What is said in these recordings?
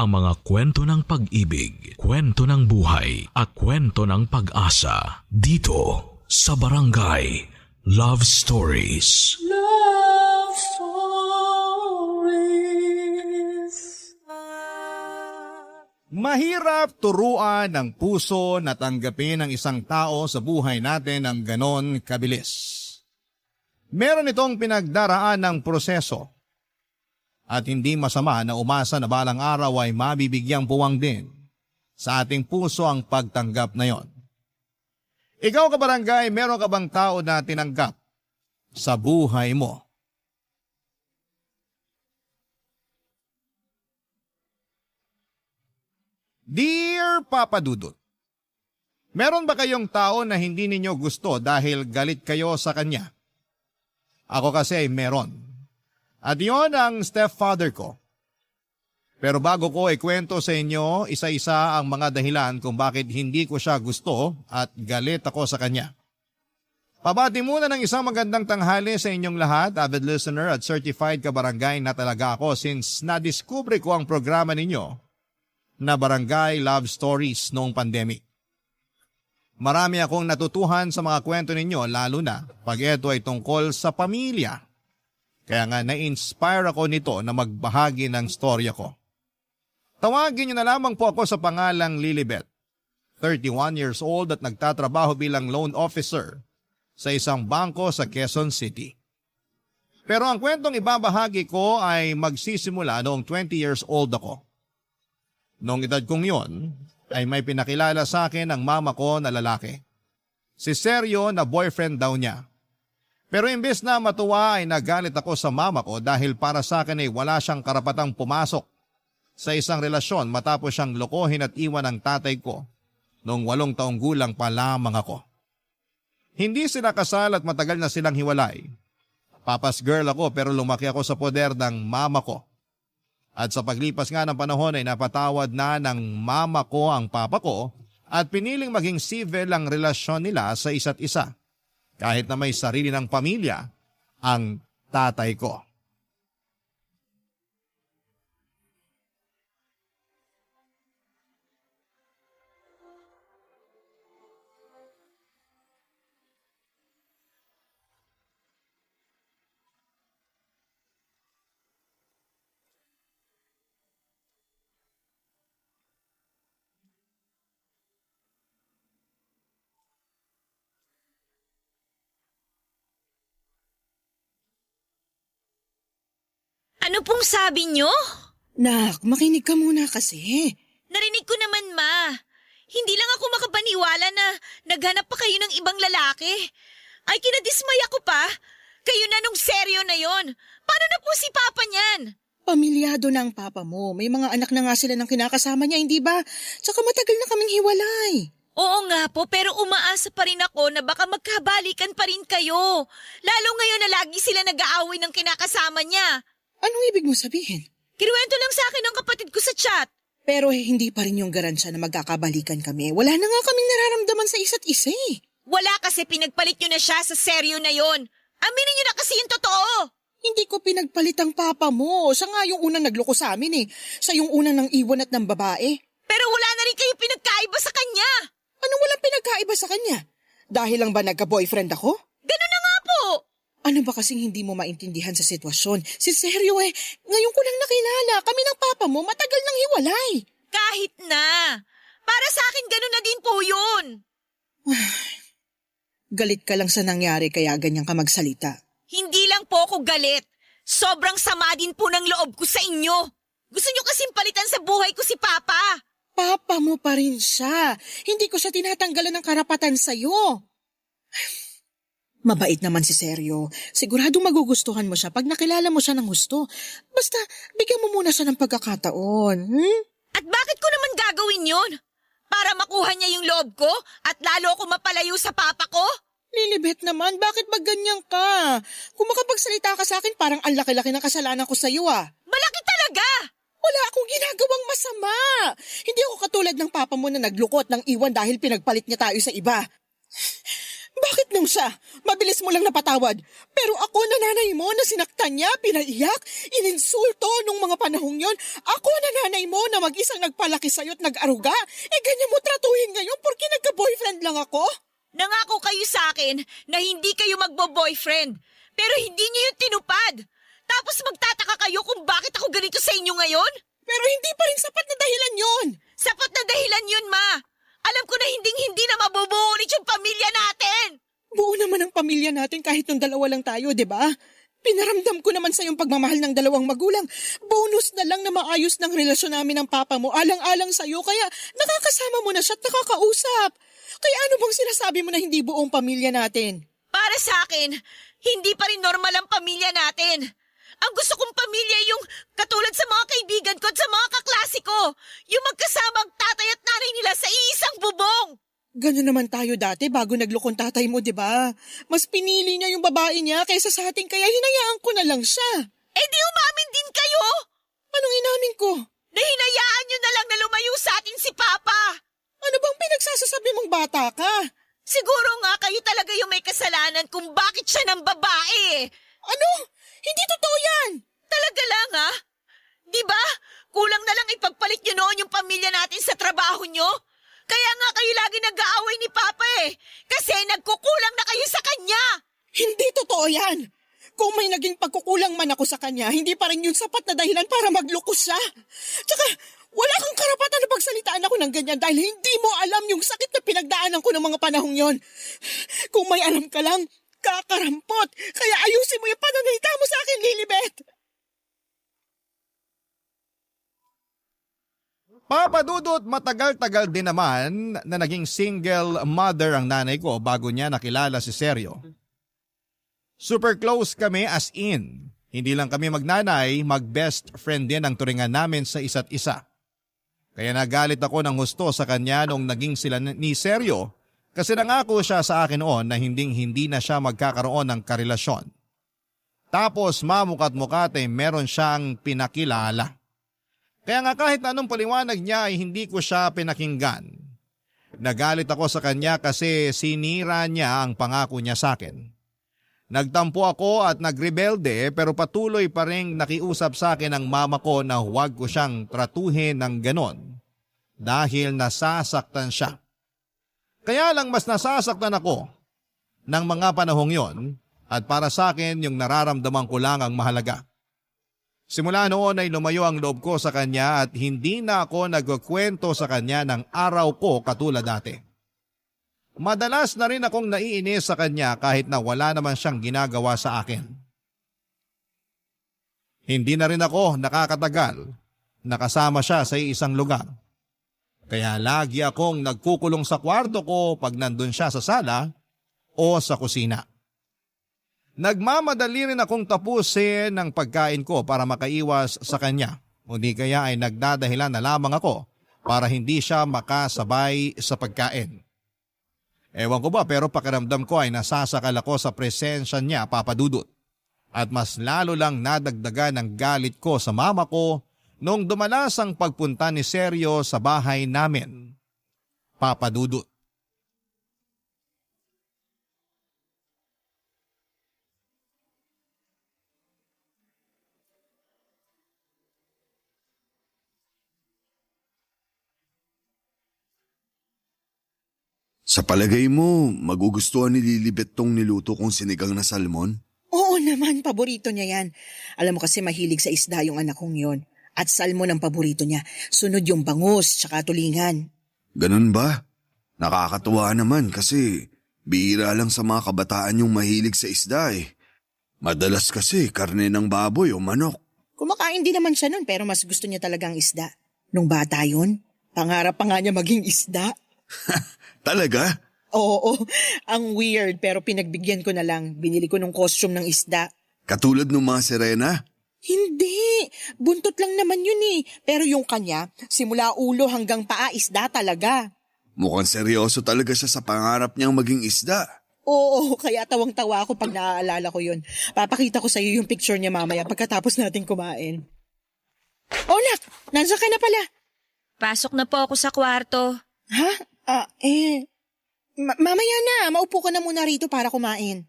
ang mga kwento ng pag-ibig, kwento ng buhay, at kwento ng pag-asa dito sa Barangay Love Stories. Love Stories. Mahirap turuan ng puso na tanggapin ng isang tao sa buhay natin ng ganon kabilis. Meron itong pinagdaraan ng proseso at hindi masama na umasa na balang araw ay mabibigyang puwang din sa ating puso ang pagtanggap na yon. Ikaw kabarangay, meron ka bang tao na tinanggap sa buhay mo? Dear Papa Dudut, meron ba kayong tao na hindi ninyo gusto dahil galit kayo sa kanya? Ako kasi ay meron. At yon ang stepfather ko. Pero bago ko ikwento sa inyo, isa-isa ang mga dahilan kung bakit hindi ko siya gusto at galit ako sa kanya. Pabati muna ng isang magandang tanghali sa inyong lahat, avid listener at certified kabarangay na talaga ako since nadiskubre ko ang programa ninyo na Barangay Love Stories noong pandemic. Marami akong natutuhan sa mga kwento ninyo lalo na pag ito ay tungkol sa pamilya. Kaya nga na-inspire ako nito na magbahagi ng storya ko. Tawagin niyo na lamang po ako sa pangalang Lilibet, 31 years old at nagtatrabaho bilang loan officer sa isang bangko sa Quezon City. Pero ang kwentong ibabahagi ko ay magsisimula noong 20 years old ako. Noong edad kong yon, ay may pinakilala sa akin ang mama ko na lalaki. Si Sergio na boyfriend daw niya. Pero imbes na matuwa ay nagalit ako sa mama ko dahil para sa akin ay wala siyang karapatang pumasok sa isang relasyon matapos siyang lokohin at iwan ang tatay ko noong 8 taong gulang pa lamang ako. Hindi sila kasal at matagal na silang hiwalay. Papa's girl ako pero lumaki ako sa poder ng mama ko. At sa paglipas nga ng panahon ay napatawad na ng mama ko ang papa ko at piniling maging civil ang relasyon nila sa isa't isa. Kahit na may sarili ng pamilya ang tatay ko. Ano pong sabi nyo? Nak, makinig ka muna kasi. Narinig ko naman, Ma. Hindi lang ako makapaniwala na naghanap pa kayo ng ibang lalaki. Ay, kinadismay ako pa. Kayo na nung seryo na yon. Paano na po si Papa niyan? Pamilyado na ang papa mo. May mga anak na nga sila ng kinakasama niya, hindi ba? Tsaka matagal na kaming hiwalay. Oo nga po, pero umaasa pa rin ako na baka magkabalikan pa rin kayo. Lalo ngayon na lagi sila nag-aaway ng kinakasama niya. Anong ibig mo sabihin? Kinuwento lang sa akin ng kapatid ko sa chat. Pero hindi pa rin yung garansya na magkakabalikan kami. Wala na nga kaming nararamdaman sa isa't isa eh. Wala kasi pinagpalit nyo na siya sa seryo na yon. Aminin nyo na kasi yung totoo. Hindi ko pinagpalit ang papa mo. Siya nga yung unang nagloko sa amin eh. Siya yung unang nang iwan at ng babae. Pero wala na rin kayo pinagkaiba sa kanya. Anong walang pinagkaiba sa kanya? Dahil lang ba nagka-boyfriend ako? Ganun na nga po. Ano ba kasing hindi mo maintindihan sa sitwasyon? Si Sergio ngayon ko lang nakilala. Kami ng papa mo matagal nang hiwalay. Kahit na. Para sa akin ganun na din po yun. Galit ka lang sa nangyari kaya ganyan ka magsalita. Hindi lang po ako galit. Sobrang sama din po ng loob ko sa inyo. Gusto nyo kasing palitan sa buhay ko si Papa. Papa mo pa rin siya. Hindi ko siya tinatanggalan ng karapatan sa'yo. Mabait naman si Sergio. Siguradong magugustuhan mo siya pag nakilala mo siya ng gusto. Basta, bigyan mo muna siya ng pagkakataon. At bakit ko naman gagawin yun? Para makuha niya yung loob ko at lalo ako mapalayo sa papa ko? Lilibet naman, bakit ba ganyan ka? Kung makapagsalita ka sa akin, parang ang laki-laki ng kasalanan ko sa'yo ah. Malaki talaga! Wala akong ginagawang masama. Hindi ako katulad ng papa mo na naglukot ng iwan dahil pinagpalit niya tayo sa iba. Bakit nung siya? Mabilis mo lang napatawad. Pero ako na nanay mo na sinaktan niya, pinaiyak, ininsulto nung mga panahong yon. Ako na nanay mo na mag-isang nagpalaki sa'yo at nag-aruga. Ganyan mo tratuhin ngayon porque nagka-boyfriend lang ako? Nangako kayo sa akin na hindi kayo magbo-boyfriend. Pero hindi niyo yun tinupad. Tapos magtataka kayo kung bakit ako ganito sa inyo ngayon? Pero hindi pa rin sapat na dahilan yon. Sapat na dahilan yun, Ma. Alam ko na hindi na mabubuo ulit yung pamilya natin. Buo naman ang pamilya natin kahit nung dalawa lang tayo, di ba? Pinaramdam ko naman sa yung pagmamahal ng dalawang magulang. Bonus na lang na maayos ng relasyon namin ng papa mo. Alang-alang sa'yo, kaya nakakasama mo na siya at nakakausap. Kaya ano bang sinasabi mo na hindi buong pamilya natin? Para sa akin, hindi pa rin normal ang pamilya natin. Ang gusto kong pamilya yung katulad sa mga kaibigan ko at sa mga kaklase ko. Yung magkasamang tatay at nanay nila sa iisang bubong. Ganun naman tayo dati bago naglukong tatay mo, di ba? Mas pinili niya yung babae niya kaysa sa atin kaya hinayaan ko na lang siya. Di umamin din kayo. Anong inamin ko? Na hinayaan nyo na lang na lumayo sa atin si Papa. Ano bang pinagsasasabi mong bata ka? Siguro nga kayo talaga yung may kasalanan kung bakit siya ng babae. Ano? Hindi totoo yan! Talaga lang ha? Di ba? Kulang na lang ipagpalit nyo noon yung pamilya natin sa trabaho nyo. Kaya nga kayo lagi nag-aaway ni Papa Kasi nagkukulang na kayo sa kanya. Hindi totoo yan! Kung may naging pagkukulang man ako sa kanya, hindi pa rin yun sapat na dahilan para maglukos siya. Tsaka, wala kang karapatan na pagsalitaan ako ng ganyan dahil hindi mo alam yung sakit na pinagdaanan ko ng mga panahong yon. Kung may alam ka lang, kakarampot. Kaya ayusin mo yung pananalita mo sa akin, Lilibet. Papa Dudut, matagal-tagal din naman na naging single mother ang nanay ko bago niya nakilala si Sergio. Super close kami as in. Hindi lang kami magnanay, mag-best friend din ang turingan namin sa isa't isa. Kaya nagalit ako ng husto sa kanya nung naging sila ni Sergio kasi nangako siya sa akin noon na hindi na siya magkakaroon ng karelasyon. Tapos mamukat-mukat meron siyang pinakilala. Kaya nga kahit anong paliwanag niya ay hindi ko siya pinakinggan. Nagalit ako sa kanya kasi sinira niya ang pangako niya sa akin. Nagtampo ako at nagrebelde pero patuloy pa rin nakiusap sa akin ang mama ko na huwag ko siyang tratuhin ng ganon dahil nasasaktan siya. Kaya lang mas nasasaktan ako ng mga panahong yon at para sa akin yung nararamdaman ko lang ang mahalaga. Simula noon ay lumayo ang loob ko sa kanya at hindi na ako nagkukwento sa kanya ng araw ko katulad dati. Madalas na rin akong naiinis sa kanya kahit na wala naman siyang ginagawa sa akin. Hindi na rin ako nakakatagal nakasama siya sa isang lugar. Kaya lagi akong nagkukulong sa kwarto ko pag nandun siya sa sala o sa kusina. Nagmamadali rin akong tapusin ang pagkain ko para makaiwas sa kanya. O di kaya ay nagdadahilan na lamang ako para hindi siya makasabay sa pagkain. Ewan ko ba pero pakiramdam ko ay nasasakal ako sa presensya niya, Papa Dudut. At mas lalo lang nadagdagan ang galit ko sa mama ko nung dumanas ang pagpunta ni Sergio sa bahay namin, Papa Dudut. Sa palagay mo, magugustuhan ni Lilibet tong niluto kong sinigang na salmon? Oo naman, paborito niya yan. Alam mo kasi mahilig sa isda yung anak kong yon. At salmon ang paborito niya. Sunod yung bangus, tsaka tulingan. Ganun ba? Nakakatuwa naman kasi bihira lang sa mga kabataan yung mahilig sa isda Madalas kasi karne ng baboy o manok. Kumakain din naman siya nun pero mas gusto niya talagang isda. Nung bata yun, pangarap pa nga niya maging isda. Talaga? Oo, ang weird pero pinagbigyan ko na lang. Binili ko ng costume ng isda. Katulad ng mga sirena? Hindi, buntot lang naman yun Pero yung kanya, simula ulo hanggang paa isda talaga. Mukhang seryoso talaga siya sa pangarap niyang maging isda. Oo, kaya tawang-tawa ako pag naaalala ko yun. Papakita ko sa iyo yung picture niya mamaya pagkatapos natin kumain. Oh, Nak, nandiyan ka na pala. Pasok na po ako sa kwarto. Ha? Mamaya na, maupo ka na muna rito para kumain.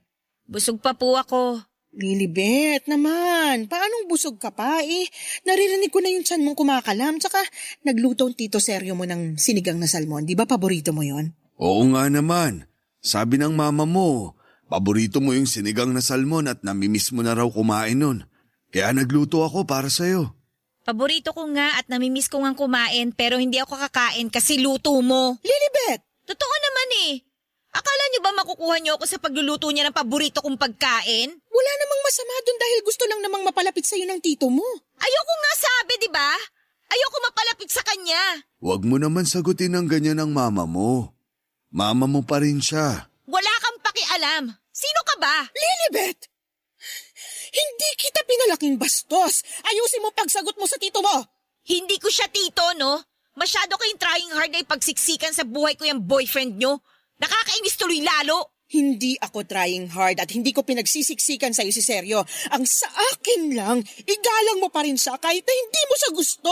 Busog pa po ako. Lilibet naman, paanong busog ka pa eh? Naririnig ko na yung tiyan mong kumakalam, tsaka nagluto ang Tito Seryo mo ng sinigang na salmon. Di ba paborito mo yon? Oo nga naman. Sabi ng mama mo, paborito mo yung sinigang na salmon at namimiss mo na raw kumain nun. Kaya nagluto ako para sa'yo. Paborito ko nga at namimiss ko nga kumain pero hindi ako kakain kasi luto mo. Lilibet! Totoo naman eh. Akala niyo ba makukuha niyo ako sa pagluluto niya ng paborito kong pagkain? Wala namang masama dun dahil gusto lang namang mapalapit sa'yo ng tito mo. Ayoko nga sabi, di ba? Ayoko mapalapit sa kanya. Huwag mo naman sagutin ng ganyan ng mama mo. Mama mo pa rin siya. Wala kang pakialam. Sino ka ba? Lilibet! Hindi kita pinalaking bastos. Ayusin mo pagsagot mo sa tito mo. Hindi ko siya tito, no? Masyado kayong trying hard na ipagsiksikan sa buhay ko yung boyfriend nyo. Nakakainis tuloy lalo. Hindi ako trying hard at hindi ko pinagsisiksikan sa'yo si Seryo. Ang sa akin lang, igalang mo pa rin siya kahit na hindi mo siya gusto.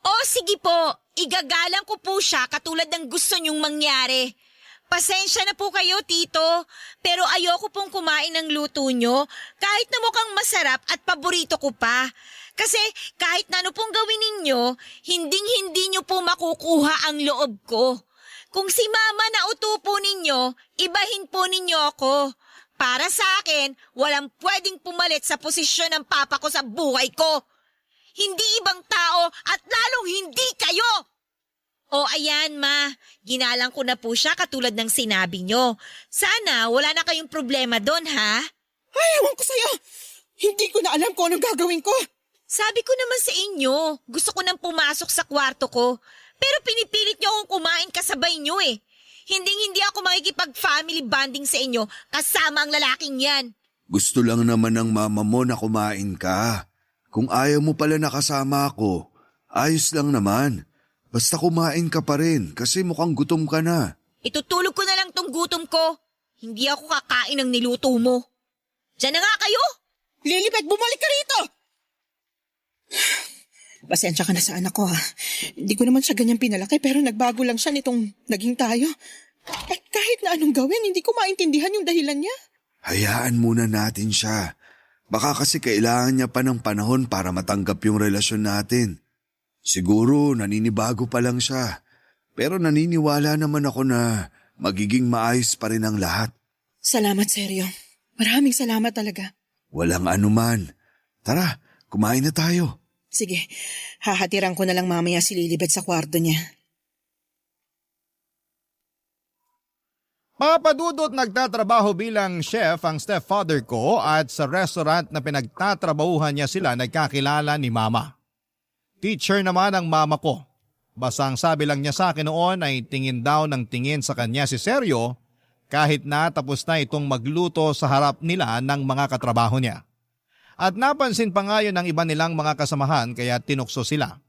O sige po, igagalang ko po siya katulad ng gusto niyong mangyari. Pasensya na po kayo, Tito, pero ayoko pong kumain ng luto nyo kahit na mukhang masarap at paborito ko pa. Kasi kahit na ano pong gawin ninyo, hinding-hindi nyo po makukuha ang loob ko. Kung si Mama na uto po ninyo, ibahin po ninyo ako. Para sa akin, walang pwedeng pumalit sa posisyon ng papa ko sa buhay ko. Hindi ibang tao at lalong hindi kayo. O ayan ma, ginalang ko na po siya katulad ng sinabi nyo. Sana wala na kayong problema doon ha? Ay, ewan ko sa'yo. Hindi ko na alam kung anong gagawin ko. Sabi ko naman sa inyo, gusto ko nang pumasok sa kwarto ko. Pero pinipilit niyo akong kumain kasabay niyo eh. Hindi ako makikipag-family bonding sa inyo kasama ang lalaking yan. Gusto lang naman ng mama mo na kumain ka. Kung ayaw mo pala nakasama ako, ayos lang naman. Basta kumain ka pa rin kasi mukhang gutom ka na. Itutulog ko na lang tong gutom ko. Hindi ako kakain ng niluto mo. Diyan na nga kayo! Lilibet, bumalik ka rito! Pasensya ka na sa anak ko ha. Hindi ko naman siya ganyan pinalaki pero nagbago lang siya nitong naging tayo. At kahit na anong gawin, hindi ko maintindihan yung dahilan niya. Hayaan muna natin siya. Baka kasi kailangan niya pa ng panahon para matanggap yung relasyon natin. Siguro naninibago pa lang siya. Pero naniniwala naman ako na magiging maayos pa rin ang lahat. Salamat, Seryo. Maraming salamat talaga. Walang anuman. Tara, kumain na tayo. Sige, hahatiran ko na lang mamaya si Lilibet sa kwarto niya. Papadudot nagtatrabaho bilang chef ang stepfather ko at sa restaurant na pinagtatrabahuhan niya sila nagkakilala ni Mama. Teacher naman ang mama ko. Basta ang sabi lang niya sa akin noon ay tingin daw ng tingin sa kanya si Seryo kahit na tapos na itong magluto sa harap nila ng mga katrabaho niya. At napansin pa nga yun ng iba nilang mga kasamahan kaya tinukso sila.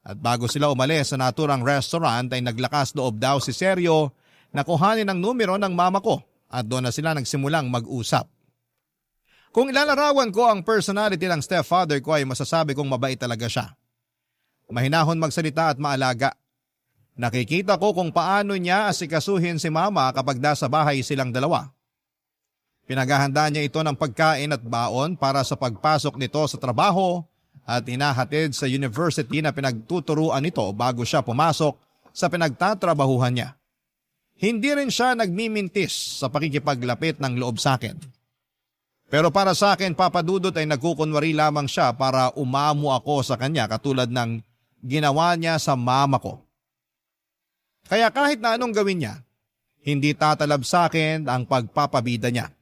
At bago sila umalis sa naturang restaurant ay naglakas loob daw si Seryo na kuhanin ang numero ng mama ko at doon na sila nagsimulang mag-usap. Kung ilalarawan ko ang personality ng stepfather ko ay masasabi kong mabait talaga siya. Mahinahon magsalita at maalaga. Nakikita ko kung paano niya asikasuhin si mama kapag nasa bahay silang dalawa. Pinaghahanda niya ito ng pagkain at baon para sa pagpasok nito sa trabaho at hinahatid sa university na pinagtuturuan nito bago siya pumasok sa pinagtatrabahuhan niya. Hindi rin siya nagmimintis sa pakikipaglapit ng loob sa akin. Pero para sa akin, Papadudot ay nagkukunwari lamang siya para umamo ako sa kanya katulad ng ginawa niya sa mama ko. Kaya kahit na anong gawin niya, hindi tatalab sa akin ang pagpapabida niya.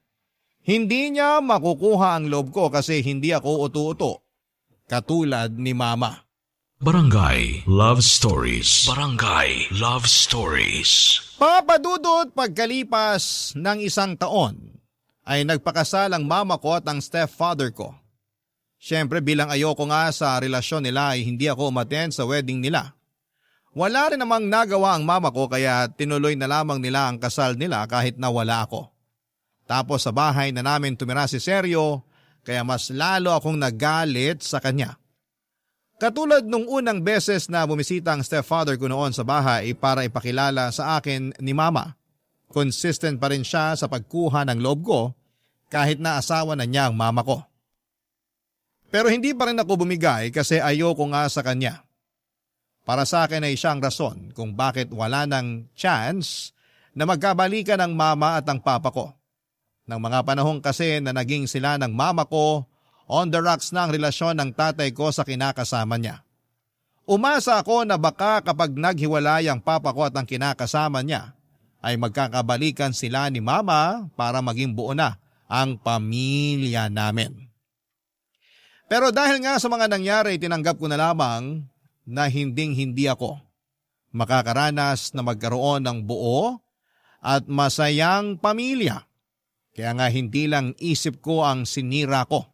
Hindi niya makukuha ang loob ko kasi hindi ako utu-uto, katulad ni Mama. Barangay Love Stories. Barangay Love Stories. Papadudot pagkalipas ng 1 taon, ay nagpakasal ang mama ko at ang stepfather ko. Siyempre bilang ayoko nga sa relasyon nila ay hindi ako umattend sa wedding nila. Wala rin namang nagawa ang mama ko kaya tinuloy na lamang nila ang kasal nila kahit na wala ako. Tapos sa bahay na namin tumira si Seryo kaya mas lalo akong nagalit sa kanya. Katulad nung unang beses na bumisita ang stepfather ko noon sa bahay para ipakilala sa akin ni Mama. consistent pa rin siya sa pagkuha ng loob ko kahit na asawa na niya ang mama ko. Pero hindi pa rin ako bumigay kasi ayoko nga sa kanya. Para sa akin ay siyang rason kung bakit wala ng chance na magkabalikan ang mama at ang papa ko. Nang mga panahon kasi na naging sila ng mama ko, on the rocks na ang relasyon ng tatay ko sa kinakasama niya. Umasa ako na baka kapag naghiwalay ang papa ko at ang kinakasama niya, ay magkakabalikan sila ni mama para maging buo na ang pamilya namin. Pero dahil nga sa mga nangyari, tinanggap ko na lamang na hindi ako makakaranas na magkaroon ng buo at masayang pamilya. Kaya nga hindi lang isip ko ang sinira ko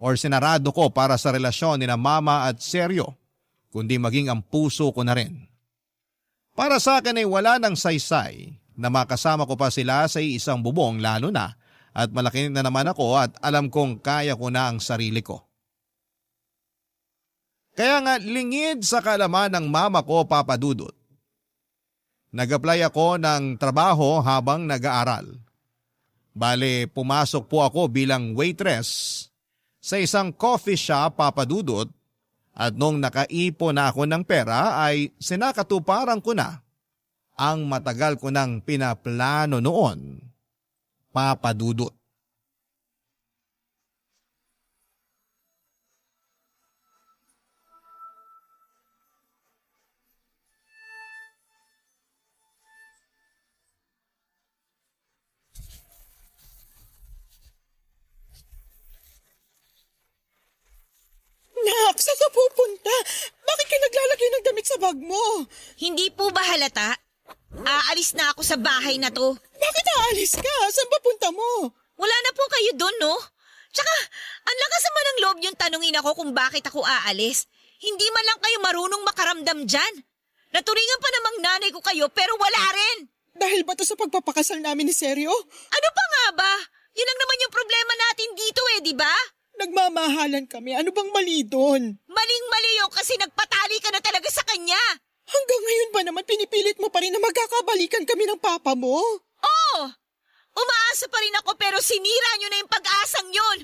or sinarado ko para sa relasyon ni na mama at Seryo, kundi maging ang puso ko na rin. Para sa akin ay wala ng saysay na makasama ko pa sila sa isang bubong lalo na at malaki na naman ako at alam kong kaya ko na ang sarili ko. Kaya nga lingid sa kaalaman ng mama ko, Papa Dudut. Nag-apply ako ng trabaho habang nag-aaral. Bale, pumasok po ako bilang waitress sa isang coffee shop, Papa Dudut, at nung nakaipon na ako ng pera ay sinakatuparan ko na ang matagal ko nang pinaplano noon, Papa Dudut. Nak, saan ka pupunta? Bakit ka naglalagay ng damit sa bag mo? Hindi po ba halata? Aalis na ako sa bahay na to. Bakit aalis ka? Saan ba punta mo? Wala na po kayo doon, no? Tsaka, ang lakas naman ng loob yung tanungin ako kung bakit ako aalis. Hindi man lang kayo marunong makaramdam dyan. Naturingan pa namang nanay ko kayo pero wala rin. Dahil ba to sa pagpapakasal namin ni Seryo? Ano pa nga ba? Yun lang naman yung problema natin dito di ba? Nagmamahalan kami. Ano bang mali doon? Maling-mali yun kasi nagpatali ka na talaga sa kanya. Hanggang ngayon ba naman pinipilit mo pa rin na magkakabalikan kami ng papa mo? Oo! Umaasa pa rin ako pero sinira nyo na yung pag-asang yun.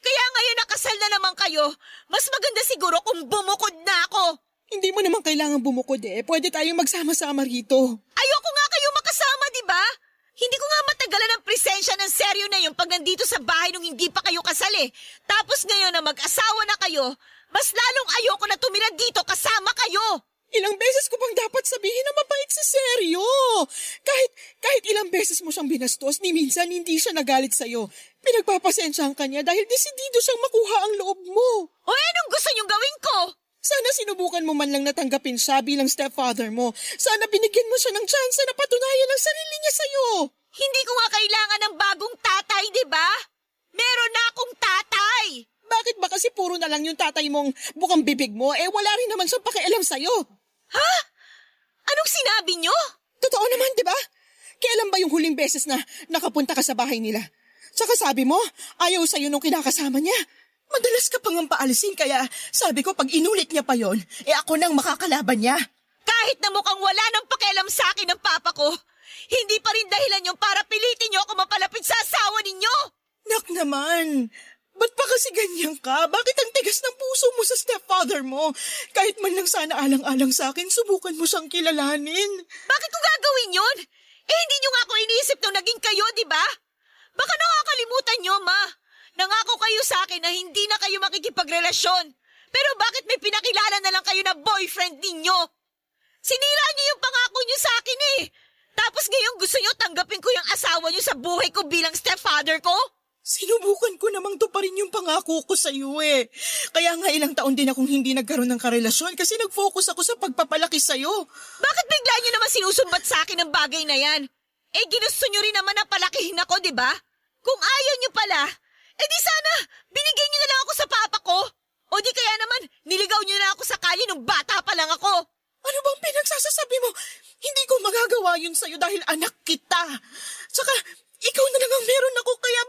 Kaya ngayon nakasal na naman kayo, mas maganda siguro kung bumukod na ako. Hindi mo naman kailangan bumukod Pwede tayong magsama-sama rito. Ayoko nga kayo makasama, di ba? Hindi ko nga matagalan ang presensya ng Seryo na yung pag nandito sa bahay nung hindi pa kayo kasal Tapos ngayon na mag-asawa na kayo, mas lalong ayoko na tumira dito kasama kayo. Ilang beses ko bang dapat sabihin na mabait si Seryo? Kahit ilang beses mo siyang binastos, ni minsan hindi siya nagalit sa'yo. Pinagpapasensyahan ka niya dahil desidido siyang makuha ang loob mo. O anong gusto niyong gawin ko? Sana sinubukan mo man lang natanggapin siya bilang stepfather mo. Sana binigyan mo siya ng chance na patunayan ang sarili niya sa'yo. Hindi ko nga kailangan ng bagong tatay, di ba? Meron na akong tatay. Bakit ba kasi puro na lang yung tatay mong bukang bibig mo? Wala rin naman siyang pakialam sa'yo. Ha? Anong sinabi niyo? Totoo naman, di ba? Kailan ba yung huling beses na nakapunta ka sa bahay nila? Tsaka sabi mo, ayaw sa'yo nung kinakasama niya. Madalas ka pang paalisin kaya sabi ko pag inulit niya pa yon, ako nang makakalaban niya. Kahit na mukhang wala nang pakialam sa akin ng papa ko, hindi pa rin dahilan yung para pilitin niyo ako mapalapit sa asawa ninyo. Nak naman, ba't pa kasi ganyan ka? Bakit ang tigas ng puso mo sa stepfather mo? Kahit man lang sana alang-alang sa akin, subukan mo siyang kilalanin. Bakit ko gagawin yun? Hindi niyo nga ako iniisip nung naging kayo, di ba? Baka nakakalimutan niyo, ma. Nangako kayo sa akin na hindi na kayo makikipagrelasyon. Pero bakit may pinakilala na lang kayo na boyfriend ninyo? Sinira niyo yung pangako niyo sa akin Tapos ngayon gusto niyo tanggapin ko yung asawa niyo sa buhay ko bilang stepfather ko? Sinubukan ko namang tuparin yung pangako ko sa iyo Kaya nga ilang taon din akong hindi nagkaroon ng karelasyon kasi nag-focus ako sa pagpapalaki sa iyo. Bakit bigla niyo naman sinusumbat sa akin ang bagay na yan? Ginusto niyo rin naman na palakihin ako, di ba? Kung ayaw niyo pala, di sana binigyan niyo na lang ako sa papa ko. O di kaya naman niligaw niyo na ako sa kalye nung bata pa lang ako. Ano bang pinagsasasabi mo? Hindi ko magagawa yun sa'yo dahil anak kita. Tsaka, ikaw na lang ang meron ako kaya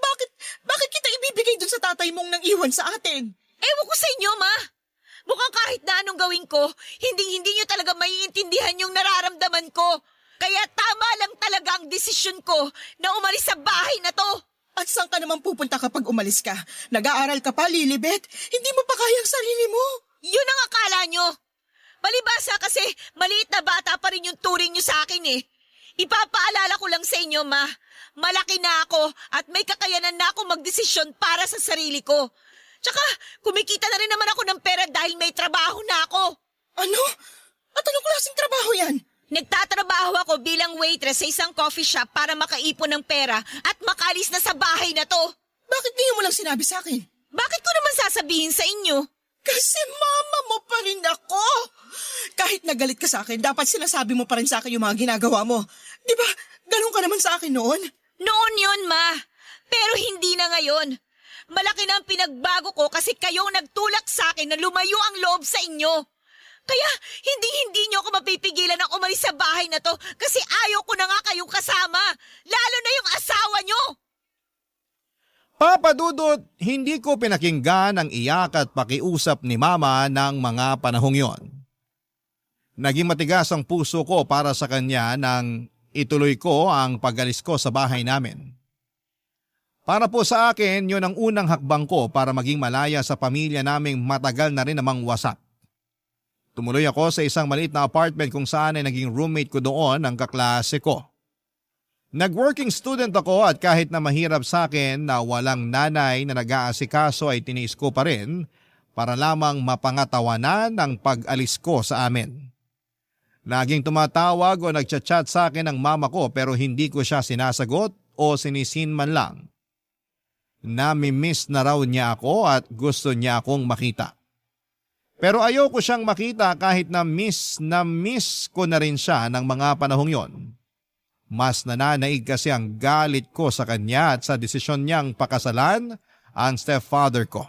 bakit kita ibibigay dun sa tatay mong nang iwan sa atin? Ewan ko sa inyo, ma. Mukhang kahit na anong gawin ko, hindi niyo talaga maiintindihan yung nararamdaman ko. Kaya tama lang talaga ang desisyon ko na umalis sa bahay na to. At saan ka naman pupunta kapag umalis ka? Nag-aaral ka pa, Lilibet? Hindi mo pa kaya ang sarili mo. Yun ang akala nyo. Palibasa kasi maliit na bata pa rin yung turing nyo sa akin eh. Ipapaalala ko lang sa inyo, Ma. Malaki na ako at may kakayanan na ako magdesisyon para sa sarili ko. Tsaka kumikita na rin naman ako ng pera dahil may trabaho na ako. Ano? At anong klaseng trabaho yan? Nagtatrabaho ako bilang waitress sa isang coffee shop para makaipon ng pera at makalis na sa bahay na to. Bakit ngayon mo lang sinabi sa akin? Bakit ko naman sasabihin sa inyo? Kasi mama mo pa rin ako. Kahit nagalit ka sa akin, dapat sinasabi mo pa rin sa akin yung mga ginagawa mo. Di ba, ganun ka naman sa akin noon? Noon yun, Ma. Pero hindi na ngayon. Malaki na ang pinagbago ko kasi kayong nagtulak sa akin na lumayo ang loob sa inyo. Kaya hindi niyo ako mapipigilan ng umalis sa bahay na to kasi ayaw ko na nga kayong kasama. Lalo na yung asawa nyo. Papa Dudut, hindi ko pinakinggan ang iyak at pakiusap ni Mama ng mga panahong yon. Naging matigas ang puso ko para sa kanya nang ituloy ko ang pag-alis ko sa bahay namin. Para po sa akin, yun ang unang hakbang ko para maging malaya sa pamilya naming matagal na rin namang wasak. Tumuloy ako sa isang maliit na apartment kung saan ay naging roommate ko doon ang kaklase ko. Nag-working student ako at kahit na mahirap sa akin na walang nanay na nag-aasikaso ay tiniis ko pa rin para lamang mapangatawanan ang pag-alis ko sa amin. Laging tumatawag o nagchat-chat sa akin ang mama ko pero hindi ko siya sinasagot o sinisin man lang. Nami-miss na raw niya ako at gusto niya akong makita. Pero ayoko siyang makita kahit na miss ko na rin siya ng mga panahong yon. Mas nananaig kasi ang galit ko sa kanya at sa desisyon niyang pakasalan ang stepfather ko.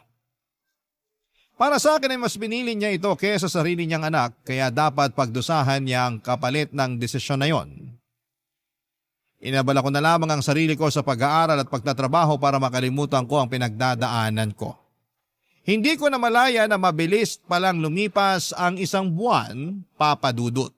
Para sa akin ay mas binili niya ito kaysa sa sarili niyang anak kaya dapat pagdusahan niya ang kapalit ng desisyon na yon. Inabala ko na lamang ang sarili ko sa pag-aaral at pagtatrabaho para makalimutan ko ang pinagdadaanan ko. Hindi ko na malaya na mabilis palang lumipas ang isang buwan, Papa Dudut.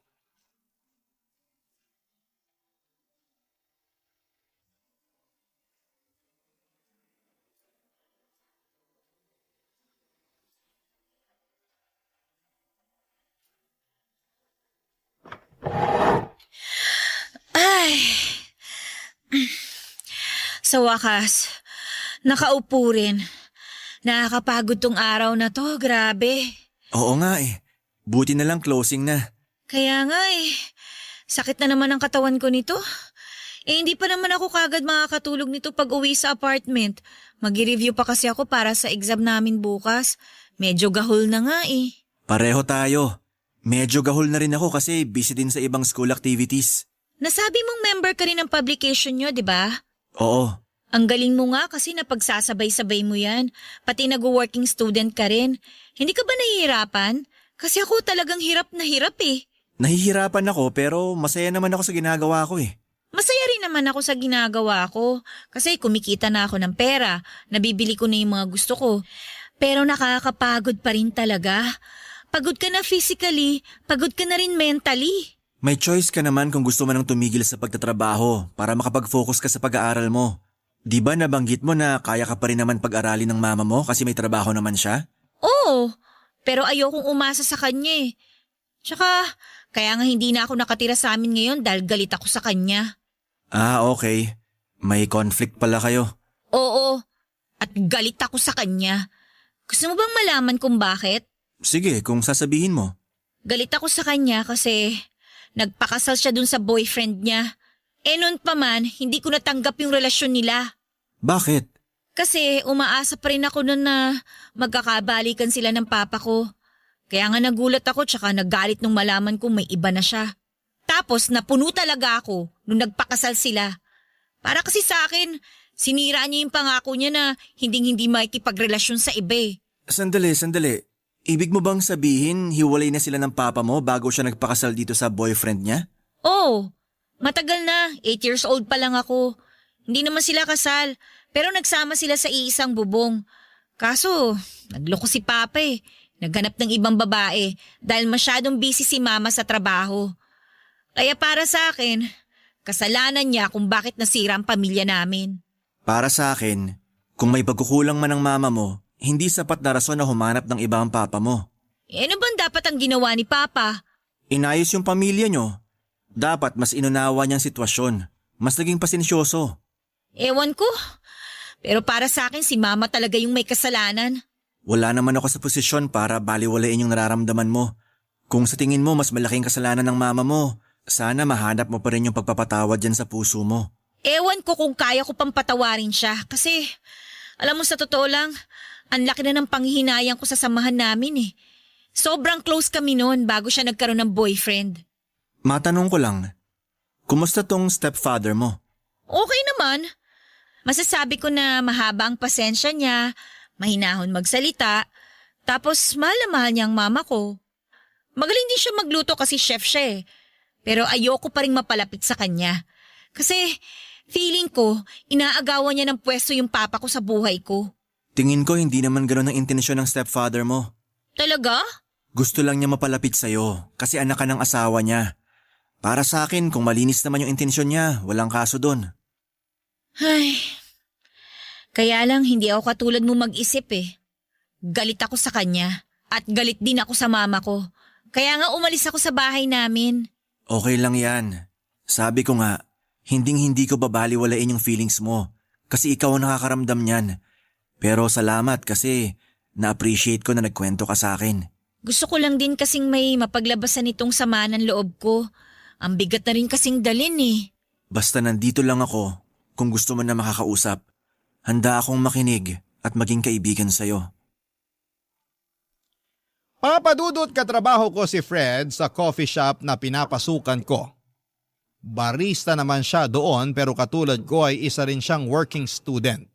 Ay. Sa wakas, nakaupo rin. Nakakapagod tong araw na to, grabe. Oo nga eh. Buti na lang closing na. Kaya nga eh, sakit na naman ang katawan ko nito. Hindi pa naman ako kagad makakatulog nito pag uwi sa apartment. Mag-review pa kasi ako para sa exam namin bukas. Medyo gahol na nga eh. Pareho tayo. Medyo gahol na rin ako kasi busy din sa ibang school activities. Nasabi mong member ka rin ng publication nyo, di ba? Oo. Ang galing mo nga kasi napagsasabay-sabay mo yan. Pati nag-working student ka rin. Hindi ka ba nahihirapan? Kasi ako talagang hirap na hirap eh. Nahihirapan ako pero masaya naman ako sa ginagawa ko eh. Masaya rin naman ako sa ginagawa ko. Kasi kumikita na ako ng pera. Nabibili ko na yung mga gusto ko. Pero nakakapagod pa rin talaga. Pagod ka na physically, pagod ka na rin mentally. May choice ka naman kung gusto mo nang tumigil sa pagtatrabaho para makapag-focus ka sa pag-aaral mo. Di ba nabanggit mo na kaya ka pa rin naman pag-aralin ng mama mo kasi may trabaho naman siya? Oo, pero ayokong umasa sa kanya eh. Tsaka, kaya nga hindi na ako nakatira sa amin ngayon dahil galit ako sa kanya. Ah, okay. May conflict pala kayo. Oo, at galit ako sa kanya. Gusto mo bang malaman kung bakit? Sige, kung sasabihin mo. Galit ako sa kanya kasi nagpakasal siya dun sa boyfriend niya. Noon pa man, hindi ko natanggap yung relasyon nila. Bakit? Kasi umaasa pa rin ako nun na magkakabalikan sila ng papa ko. Kaya nga nagulat ako tsaka naggalit nung malaman kong may iba na siya. Tapos napuno talaga ako nung nagpakasal sila. Para kasi sa akin, sinira niya yung pangako niya na hindi makikipagrelasyon sa iba eh. Sandali. Ibig mo bang sabihin hiwalay na sila ng papa mo bago siya nagpakasal dito sa boyfriend niya? Oo, matagal na. 8 years old pa lang ako. Hindi naman sila kasal, pero nagsama sila sa iisang bubong. Kaso, nagloko si Papa eh. Naghanap ng ibang babae dahil masyadong busy si Mama sa trabaho. Kaya para sa akin, kasalanan niya kung bakit nasira ang pamilya namin. Para sa akin, kung may pagkukulang man ng mama mo, hindi sapat na rason na humanap ng iba ang papa mo. Ano bang dapat ang ginawa ni Papa? Inayos yung pamilya nyo. Dapat mas inunawa niyang sitwasyon. Mas naging pasensyoso. Ewan ko. Pero para sa akin si Mama talaga yung may kasalanan. Wala naman ako sa posisyon para baliwalain yung nararamdaman mo. Kung sa tingin mo mas malaking kasalanan ng mama mo, sana mahanap mo pa rin yung pagpapatawad dyan sa puso mo. Ewan ko kung kaya ko pang patawarin siya kasi alam mo sa totoo lang, ang laki na ng panghihinayang ko sa samahan namin eh. Sobrang close kami noon bago siya nagkaroon ng boyfriend. Matanong ko lang, kumusta tong stepfather mo? Okay naman. Masasabi ko na mahaba ang pasensya niya, mahinahon magsalita, tapos mahal na mahal niya ang mama ko. Magaling din siya magluto kasi chef siya eh. Pero ayoko pa rin mapalapit sa kanya. Kasi feeling ko, inaagawan niya ng pwesto yung papa ko sa buhay ko. Tingin ko hindi naman gano'n ang intensyon ng stepfather mo. Talaga? Gusto lang niya mapalapit sa'yo kasi anak ka ng asawa niya. Para sa akin, kung malinis naman yung intensyon niya, walang kaso doon. Ay, kaya lang hindi ako katulad mo mag-isip eh. Galit ako sa kanya at galit din ako sa mama ko. Kaya nga umalis ako sa bahay namin. Okay lang yan. Sabi ko nga, hinding-hindi ko babaliwalain yung feelings mo kasi ikaw ang nakakaramdam niyan. Pero salamat kasi na-appreciate ko na nagkwento ka sa akin. Gusto ko lang din kasing may mapaglabasan itong sama ng loob ko. Ang bigat na rin kasing dalin eh. Basta nandito lang ako kung gusto mo na makakausap. Handa akong makinig at maging kaibigan sa'yo. Papadudot katrabaho ko si Fred sa coffee shop na pinapasukan ko. Barista naman siya doon pero katulad ko ay isa rin siyang working student.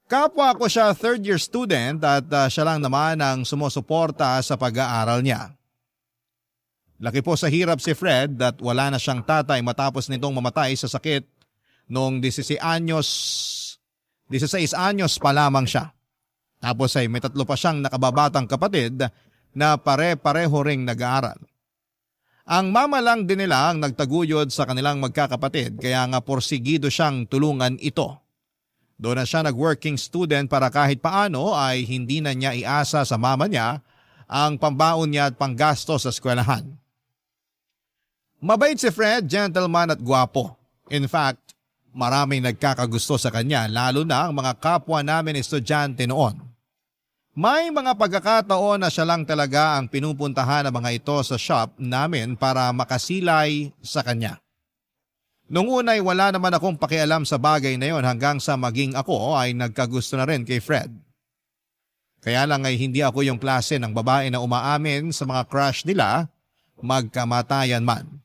Kapwa ko siya third year student at siya lang naman ang sumusuporta sa pag-aaral niya. Laki po sa hirap si Fred at wala na siyang tatay matapos nitong mamatay sa sakit noong 16 anyos pa lamang siya. Tapos ay may 3 pa siyang nakababatang kapatid na pare-pareho ring nag-aaral. Ang mama lang din nila ang nagtaguyod sa kanilang magkakapatid kaya nga porsigido siyang tulungan ito. Doon na siya nag-working student para kahit paano ay hindi na niya iasa sa mama niya ang pambaon niya at panggasto sa eskwelahan. Mabait si Fred, gentleman at gwapo. In fact, maraming nagkakagusto sa kanya lalo na ang mga kapwa namin estudyante noon. May mga pagkakataon na siya lang talaga ang pinupuntahan ng mga ito sa shop namin para makasilay sa kanya. Nung una ay wala naman akong pakialam sa bagay na yon hanggang sa maging ako ay nagkagusto na rin kay Fred. Kaya lang ay hindi ako yung klase ng babae na umaamin sa mga crush nila, magkamatayan man.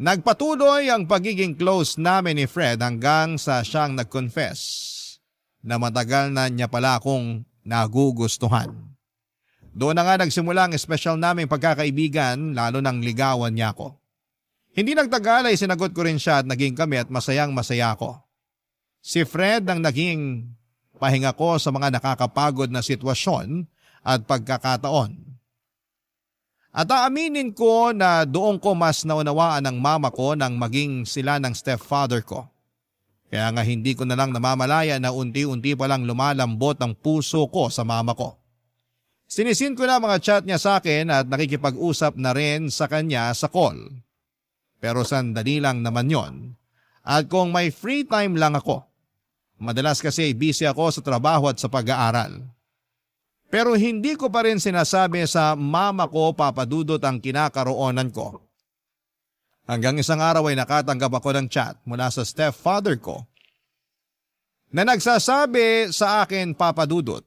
Nagpatuloy ang pagiging close namin ni Fred hanggang sa siyang nag-confess na matagal na niya pala akong nagugustuhan. Doon na nga nagsimula ang espesyal naming pagkakaibigan lalo nang ligawan niya ako. Hindi nagtagal ay sinagot ko rin siya at naging kami at masayang masaya ako. Si Fred ang naging pahinga ko sa mga nakakapagod na sitwasyon at pagkakataon. At aaminin ko na doon ko mas naunawaan ng mama ko nang maging sila ng stepfather ko. Kaya nga hindi ko na lang namamalaya na unti-unti palang lumalambot ang puso ko sa mama ko. Sinisin ko na mga chat niya sa akin at nakikipag-usap na rin sa kanya sa call. Pero sandali lang naman yon. At kung may free time lang ako, madalas kasi busy ako sa trabaho at sa pag-aaral. Pero hindi ko pa rin sinasabi sa mama ko papadudot ang kinakaroonan ko. Hanggang isang araw ay nakatanggap ako ng chat mula sa stepfather ko na nagsasabi sa akin papadudot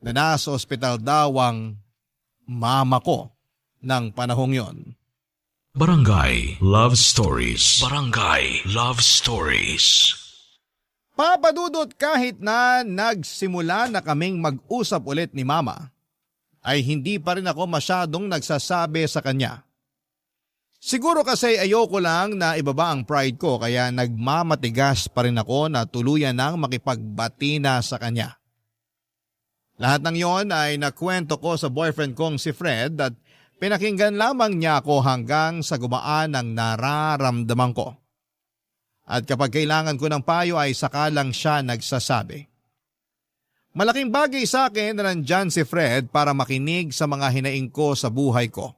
na nasa ospital daw ang mama ko ng panahong yon. Barangay Love Stories. Barangay Love Stories. Papadudot kahit na nagsimula na kaming mag-usap ulit ni mama, ay hindi pa rin ako masyadong nagsasabi sa kanya. Siguro kasi ayoko lang na ibaba ang pride ko kaya nagmamatigas pa rin ako na tuluyan nang makipagbati na sa kanya. Lahat ng yon ay nakwento ko sa boyfriend kong si Fred at Pinakinggan lamang niya ako hanggang sa gumaan ang nararamdaman ko. At kapag kailangan ko ng payo ay saka lang siya nagsasabi. Malaking bagay sa akin na nandyan si Fred para makinig sa mga hinaing ko sa buhay ko.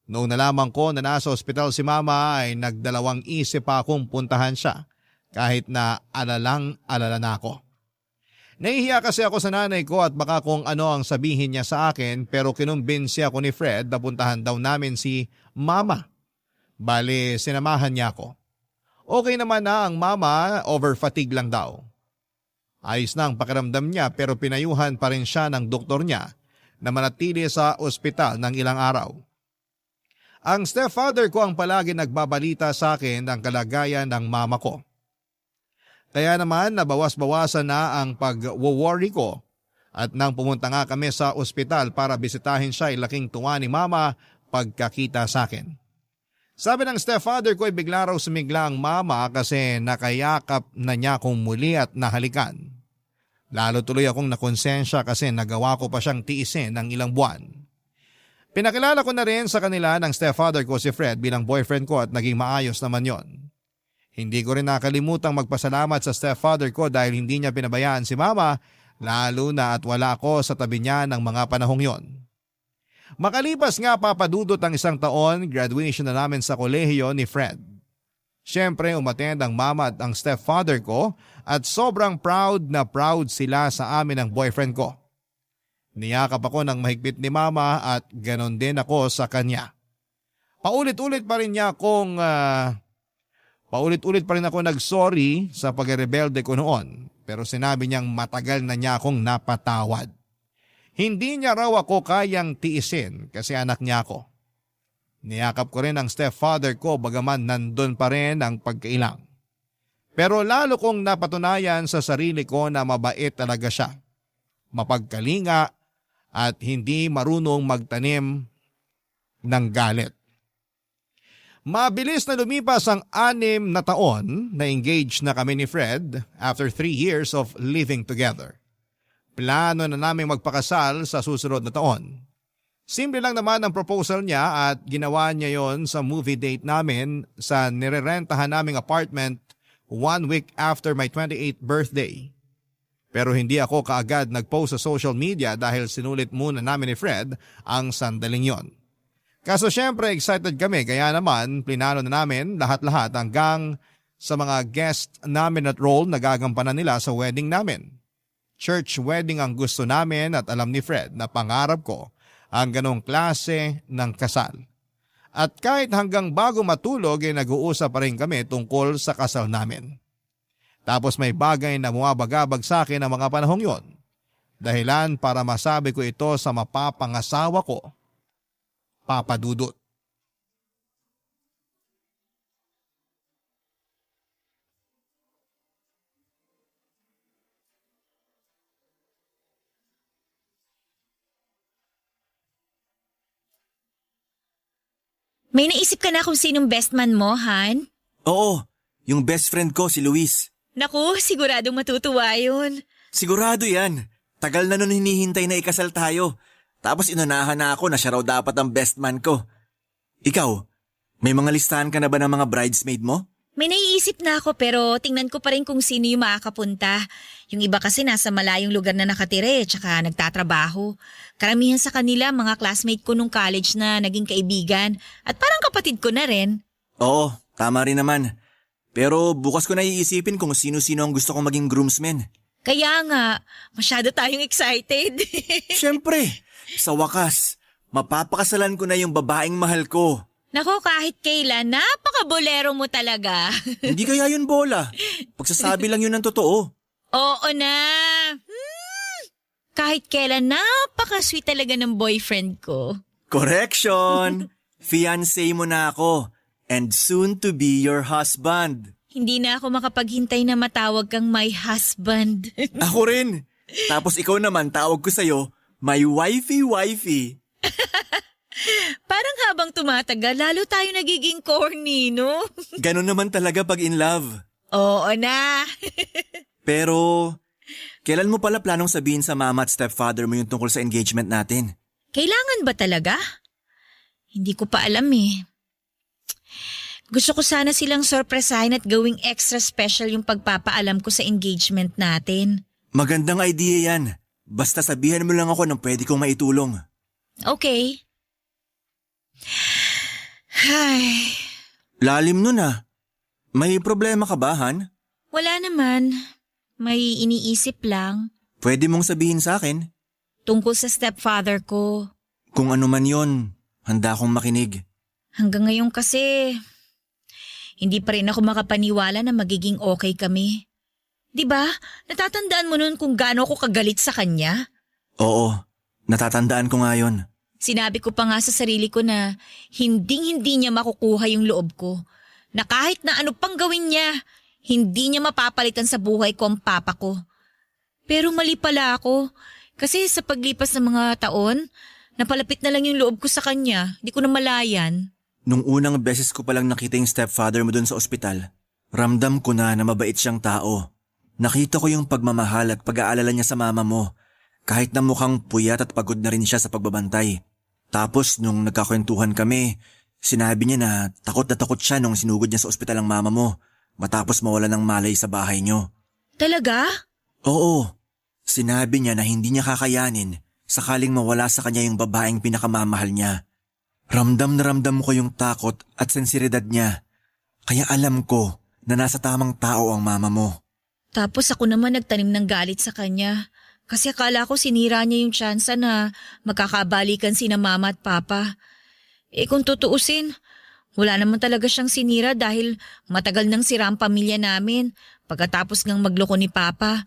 Noong nalaman ko na nasa ospital si Mama ay nagdalawang isip pa akong puntahan siya kahit na alalang-alala na ako. Nahihiya kasi ako sa nanay ko at baka kung ano ang sabihin niya sa akin pero kinumbinsi ako ni Fred na puntahan daw namin si Mama. Bale, sinamahan niya ako. Okay naman na ang Mama, over fatigue lang daw. Ayos na ang pakiramdam niya pero pinayuhan pa rin siya ng doktor niya na manatili sa ospital ng ilang araw. Ang stepfather ko ang palagi nagbabalita sa akin ng kalagayan ng mama ko. Kaya naman nabawas-bawasan na ang pag-worry ko at nang pumunta nga kami sa ospital para bisitahin siya ay laking tuwa ni Mama pagkakita sa akin. Sabi ng stepfather ko ay bigla raw sumigla ang Mama kasi nakayakap na niya akong muli at nahalikan. Lalo tuloy akong nakonsensya kasi nagawa ko pa siyang tiisin ng ilang buwan. Pinakilala ko na rin sa kanila ng stepfather ko si Fred bilang boyfriend ko at naging maayos naman yon. Hindi ko rin nakalimutang magpasalamat sa stepfather ko dahil hindi niya pinabayaan si Mama lalo na at wala ako sa tabi niya ng mga panahong yon. Makalipas nga papadudot ang isang taon, graduation na namin sa kolehiyo ni Fred. Siyempre umattend ang Mama at ang stepfather ko at sobrang proud na proud sila sa amin ng boyfriend ko. Niyakap ako ng mahigpit ni Mama at ganon din ako sa kanya. Paulit-ulit pa rin ako nag-sorry sa pagrebelde ko noon pero sinabi niyang matagal na niya akong napatawad. Hindi niya raw ako kayang tiisin kasi anak niya ako. Niyakap ko rin ang stepfather ko bagaman nandun pa rin ang pagkailang. Pero lalo kong napatunayan sa sarili ko na mabait talaga siya. Mapagkalinga at hindi marunong magtanim ng galit. Mabilis na lumipas ang 6 na taon na engaged na kami ni Fred after 3 years of living together. Plano na naming magpakasal sa susunod na taon. Simple lang naman ang proposal niya at ginawa niya yon sa movie date namin sa nirerentahan naming apartment 1 week after my 28th birthday. Pero hindi ako kaagad nag-post sa social media dahil sinulit muna namin ni Fred ang sandaling yon. Kaso syempre excited kami kaya naman plinano na namin lahat-lahat hanggang sa mga guest namin at role na gagampanan nila sa wedding namin. Church wedding ang gusto namin at alam ni Fred na pangarap ko ang ganong klase ng kasal. At kahit hanggang bago matulog ay nag-uusap pa rin kami tungkol sa kasal namin. Tapos may bagay na bumabagabag sa akin ang mga panahong yon. Dahilan para masabi ko ito sa mapapangasawa ko, Papa Dudut. May naisip ka na kung sinong best man mo, Han? Oo, yung best friend ko si Luis. Naku, siguradong matutuwa yun. Sigurado yan. Tagal na nun hinihintay na ikasal tayo. Tapos inunahan na ako na siya raw dapat ang best man ko. Ikaw, may mga listahan ka na ba ng mga bridesmaid mo? May naiisip na ako pero tingnan ko pa rin kung sino yung makakapunta. Yung iba kasi nasa malayong lugar na nakatira tsaka nagtatrabaho. Karamihan sa kanila mga classmate ko nung college na naging kaibigan at parang kapatid ko na rin. Oo, tama rin naman. Pero bukas ko na iisipin kung sino-sino ang gusto kong maging groomsmen. Kaya nga, masyado tayong excited. Siyempre, sa wakas, mapapakasalan ko na yung babaeng mahal ko. Nako, kahit kailan, napaka-bolero mo talaga. Hindi kaya yun bola. Pagsasabi lang yun ng totoo. Oo na. Kahit kailan, napaka-sweet talaga ng boyfriend ko. Correction! Fiancé mo na ako and soon to be your husband. Hindi na ako makapaghintay na matawag kang my husband. Ako rin. Tapos ikaw naman tawag ko sa'yo, my wifey-wifey. Parang habang tumatagal, lalo tayo nagiging corny, no? Ganon naman talaga pag in love. Oo na. Pero, kailan mo pala planong sabihin sa mama at stepfather mo yung tungkol sa engagement natin? Kailangan ba talaga? Hindi ko pa alam eh. Gusto ko sana silang sorpresahin at gawing extra special yung pagpapaalam ko sa engagement natin. Magandang idea yan. Basta sabihan mo lang ako ng pwede kong maitulong. Okay. Ay, Lalim nun ah. May problema ka ba, Han? wala naman. May iniisip lang Pwede mong sabihin sa akin. tungkol sa stepfather ko. Kung ano man yon, handa akong makinig. Hanggang ngayon kasi, hindi pa rin ako makapaniwala na magiging okay kami. 'Di ba? Natatandaan mo nun kung gaano ako kagalit sa kanya? Oo, natatandaan ko nga yun. Sinabi ko pa nga sa sarili ko na hinding-hindi niya makukuha yung loob ko. Na kahit na ano pang gawin niya, hindi niya mapapalitan sa buhay ko ang papa ko. Pero mali pala ako. Kasi sa paglipas ng mga taon, napalapit na lang yung loob ko sa kanya. Di ko na malayan. Nung unang beses ko palang nakita yung stepfather mo dun sa ospital, ramdam ko na mabait siyang tao. Nakita ko yung pagmamahal at pag-aalala niya sa mama mo, kahit na mukhang puyat at pagod na rin siya sa pagbabantay. Tapos nung nagkakwentuhan kami, sinabi niya na takot siya nung sinugod niya sa ospital ang mama mo, matapos mawala ng malay sa bahay niyo. Talaga? Oo, sinabi niya na hindi niya kakayanin sakaling mawala sa kanya yung babaeng pinakamamahal niya. Ramdam na ramdam ko yung takot at sensiridad niya, kaya alam ko na nasa tamang tao ang mama mo. Tapos ako naman nagtanim ng galit sa kanya. Kasi akala ko sinira niya yung tsansa na magkakabalikan sina mama at papa. Kung tutuusin, wala naman talaga siyang sinira dahil matagal nang sira ang pamilya namin pagkatapos ngang magloko ni papa.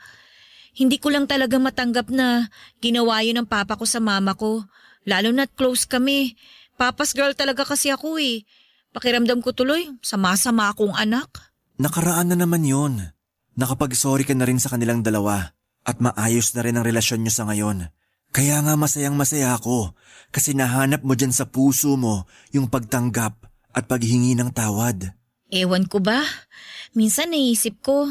Hindi ko lang talaga matanggap na ginawa yun ng papa ko sa mama ko. Lalo na't close kami. Papa's girl talaga kasi ako eh. Pakiramdam ko tuloy, sama-sama akong anak. Nakaraan na naman yun. Nakapag-sorry ka na rin sa kanilang dalawa at maayos na rin ang relasyon niyo sa ngayon. Kaya nga masayang-masaya ako kasi nahanap mo dyan sa puso mo yung pagtanggap at paghingi ng tawad. Ewan ko ba? Minsan naisip ko,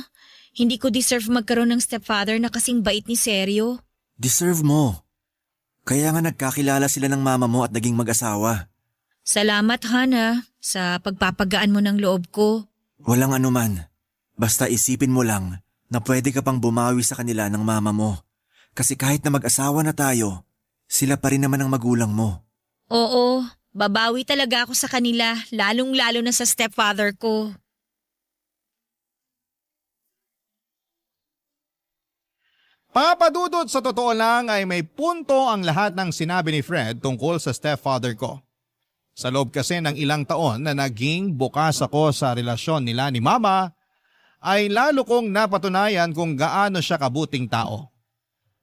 hindi ko deserve magkaroon ng stepfather na kasing bait ni Seryo. Deserve mo. Kaya nga nagkakilala sila ng mama mo at naging mag-asawa. Salamat, Hana, sa pagpapagaan mo ng loob ko. Walang anuman. Basta isipin mo lang na pwede ka pang bumawi sa kanila ng mama mo. Kasi kahit na mag-asawa na tayo, sila pa rin naman ang magulang mo. Oo, babawi talaga ako sa kanila, lalong-lalo na sa stepfather ko. Papadudot, sa totoo lang ay may punto ang lahat ng sinabi ni Fred tungkol sa stepfather ko. Sa loob kasi ng ilang taon na naging bukas ako sa relasyon nila ni Mama, ay lalo kong napatunayan kung gaano siya kabuting tao.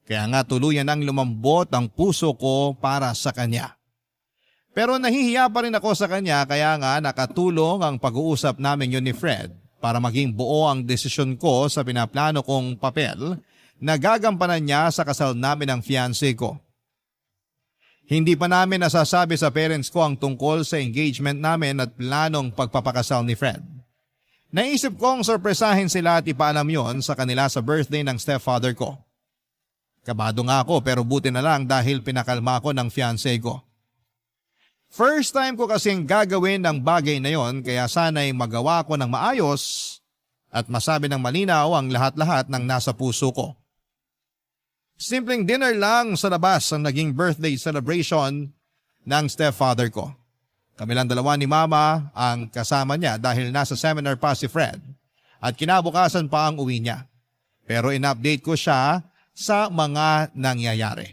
Kaya nga tuluyan ang lumambot ang puso ko para sa kanya. Pero nahihiya pa rin ako sa kanya kaya nga nakatulong ang pag-uusap namin yun ni Fred para maging buo ang desisyon ko sa pinaplano kong papel na gagampanan niya sa kasal namin ng fiancé ko. Hindi pa namin nasasabi sa parents ko ang tungkol sa engagement namin at planong pagpapakasal ni Fred. Naisip kong sorpresahin sila at ipaalam yon sa kanila sa birthday ng stepfather ko. Kabado nga ako pero buti na lang dahil pinakalma ko ng fiancé ko. First time ko kasing gagawin ng bagay na yon kaya sana'y magawa ko ng maayos at masabi ng malinaw ang lahat-lahat ng nasa puso ko. Simpleng dinner lang sa labas ang naging birthday celebration ng stepfather ko. Kami lang dalawa ni Mama ang kasama niya dahil nasa seminar pa si Fred at kinabukasan pa ang uwi niya. Pero in-update ko siya sa mga nangyayari.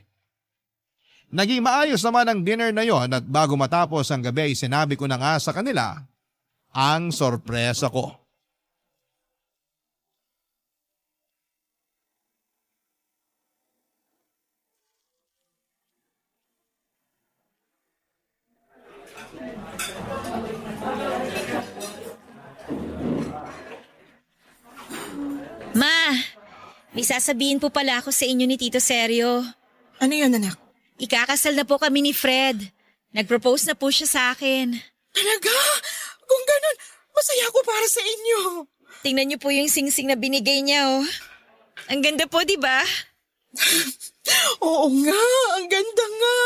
Naging maayos naman ang dinner na yon at bago matapos ang gabi ay sinabi ko na nga sa kanila ang sorpresa ko. Ma, may sasabihin po pala ako sa inyo ni Tito Seryo. Ano yun, anak? Ikakasal na po kami ni Fred. Nag-propose na po siya sa akin. Talaga? Kung ganun, masaya ako para sa inyo. Tingnan niyo po yung singsing na binigay niya, oh. Ang ganda po, di ba? Oo nga, ang ganda nga.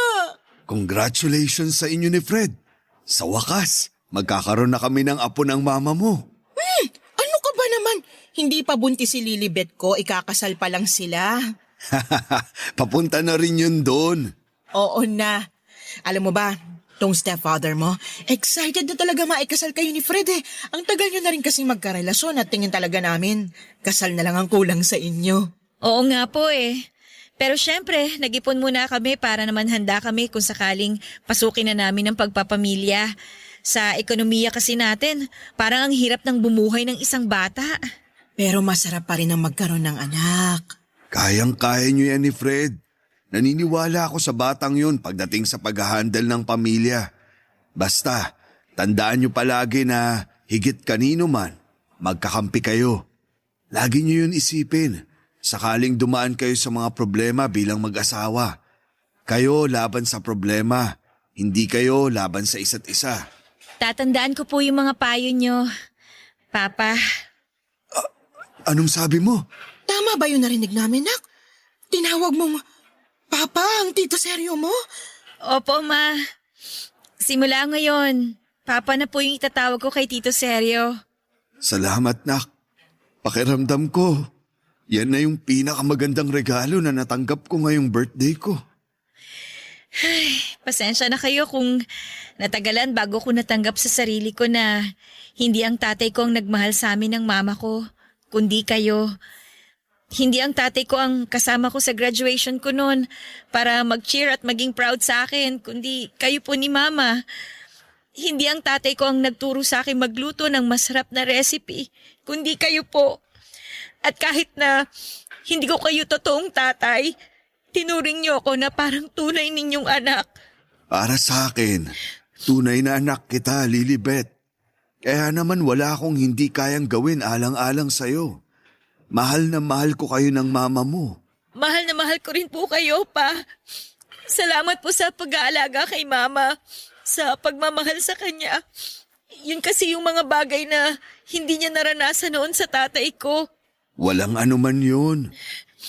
Congratulations sa inyo ni Fred. Sa wakas, magkakaroon na kami ng apo ng mama mo. Ano ka ba naman? Hindi pa buntis si Lilibet ko, ikakasal pa lang sila. Papunta na rin yun doon. Oo na. Alam mo ba, tong stepfather mo, excited na talaga maikasal kayo ni Fred eh. Ang tagal nyo na rin kasing magkarelasyon at tingin talaga namin, kasal na lang ang kulang sa inyo. Oo nga po eh. Pero syempre, nag-ipon muna kami para naman handa kami kung sakaling pasukin na namin ang pagpapamilya. Sa ekonomiya kasi natin, parang ang hirap ng bumuhay ng isang bata. Pero masarap pa rin ang magkaroon ng anak. Kayang-kaya niyo yan ni Fred. Naniniwala ako sa batang yun pagdating sa pag-handle ng pamilya. Basta, tandaan niyo palagi na higit kanino man, magkakampi kayo. Lagi niyo yun isipin. Sakaling dumaan kayo sa mga problema bilang mag-asawa. Kayo laban sa problema, hindi kayo laban sa isa't isa. Tatandaan ko po yung mga payo nyo, Papa. Anong sabi mo? Tama ba yung narinig namin, Nak? Tinawag mong Papa ang tito seryo mo? Opo, Ma. Simula ngayon, Papa na po yung itatawag ko kay Tito Seryo. Salamat, Nak. Pakiramdam ko, yan na yung pinakamagandang regalo na natanggap ko ngayong birthday ko. Pasensya na kayo kung natagalan bago ko natanggap sa sarili ko na hindi ang tatay ko ang nagmahal sa amin ng mama ko, kundi kayo. Hindi ang tatay ko ang kasama ko sa graduation ko noon para mag-cheer at maging proud sa akin, kundi kayo po ni Mama. Hindi ang tatay ko ang nagturo sa akin magluto ng masarap na recipe, kundi kayo po. At kahit na hindi ko kayo totoong tatay, tinuring niyo ako na parang tunay ninyong anak. Para sa akin, tunay na anak kita, Lilibet. Kaya naman wala akong hindi kayang gawin alang-alang sa'yo. Mahal na mahal ko kayo ng mama mo. Mahal na mahal ko rin po kayo, Pa. Salamat po sa pag-aalaga kay Mama, sa pagmamahal sa kanya. Yun kasi yung mga bagay na hindi niya naranasan noon sa tatay ko. Walang anuman yun.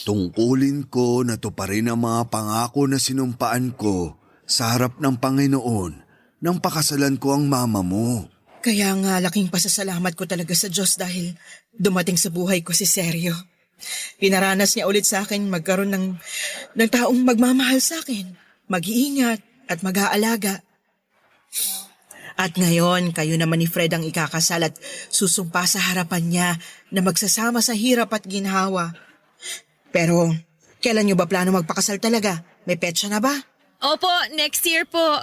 Tungkulin ko na tuparin ang mga pangako na sinumpaan ko sa harap ng Panginoon nang pakasalan ko ang mama mo. Kaya nga laking pasasalamat ko talaga sa Diyos dahil dumating sa buhay ko si Seryo. Pinaranas niya ulit sa akin magkaroon ng taong magmamahal sa akin, mag-iingat at mag-aalaga. At ngayon, kayo naman ni Fred ang ikakasal at susumpa sa harapan niya na magsasama sa hirap at ginhawa. Pero, kailan niyo ba plano magpakasal talaga? May petsa na ba? Opo, next year po.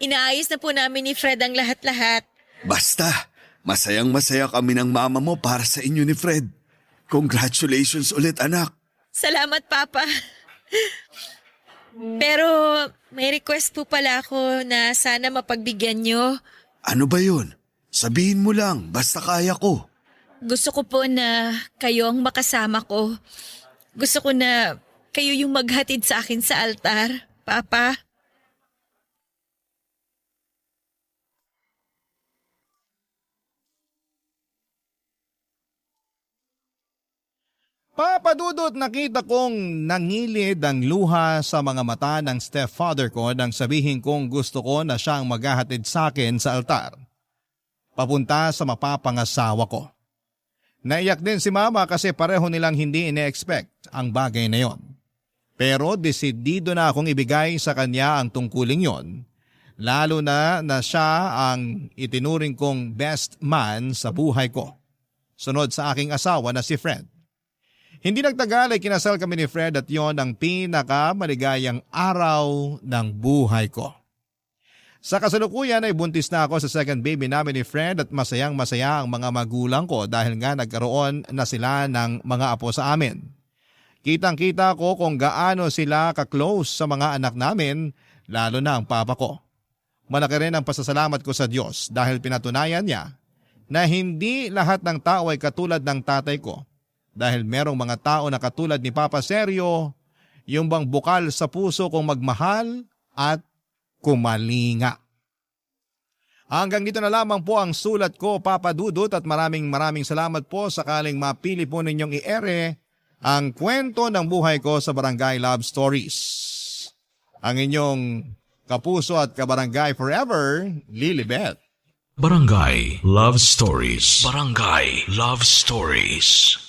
Inaayos na po namin ni Fred ang lahat-lahat. Basta, masayang-masaya kami ng mama mo para sa inyo ni Fred. Congratulations ulit, anak. Salamat, Papa. Pero may request po pala ako na sana mapagbigyan nyo. Ano ba yun? Sabihin mo lang, basta kaya ko. Gusto ko po na kayo ang makasama ko. Gusto ko na kayo yung maghatid sa akin sa altar, Papa. Papadudot, nakita kong nangilid ang luha sa mga mata ng stepfather ko nang sabihin kong gusto ko na siyang maghahatid sa akin sa altar. Papunta sa mapapangasawa ko. Naiyak din si Mama kasi pareho nilang hindi ine-expect ang bagay na yon. Pero desidido na akong ibigay sa kanya ang tungkuling yon, lalo na siya ang itinuring kong best man sa buhay ko. Sunod sa aking asawa na si Fred. Hindi nagtagal ay kinasal kami ni Fred at yon ang pinakamaligayang araw ng buhay ko. Sa kasalukuyan ay buntis na ako sa second baby namin ni Fred at masayang-masaya ang mga magulang ko dahil nga nagkaroon na sila ng mga apo sa amin. Kitang-kita ko kung gaano sila ka-close sa mga anak namin, lalo na ang papa ko. Malaki rin ang pasasalamat ko sa Diyos dahil pinatunayan niya na hindi lahat ng tao ay katulad ng tatay ko. Dahil merong mga tao na katulad ni Papa Seryo, yung bang bukal sa puso kong magmahal at kumalinga. Hanggang dito na lamang po ang sulat ko, Papa Dudut, at maraming salamat po sakaling mapili po ninyong i-ere ang kwento ng buhay ko sa Barangay Love Stories. Ang inyong kapuso at kabarangay forever, Lilibet. Barangay Love Stories. Barangay Love Stories.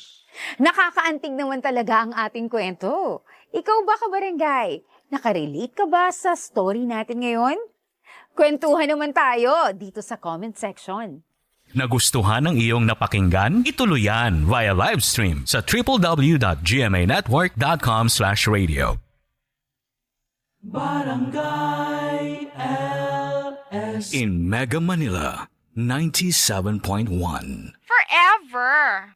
Nakakaantig naman talaga ang ating kwento. Ikaw ba, kabarangay? Nakarelate ka ba sa story natin ngayon? Kwentuhan naman tayo dito sa comment section. Nagustuhan ng iyong napakinggan? Ituloy yan via live stream sa www.gmanetwork.com/radio. Barangay LS. In Mega Manila, 97.1. Forever.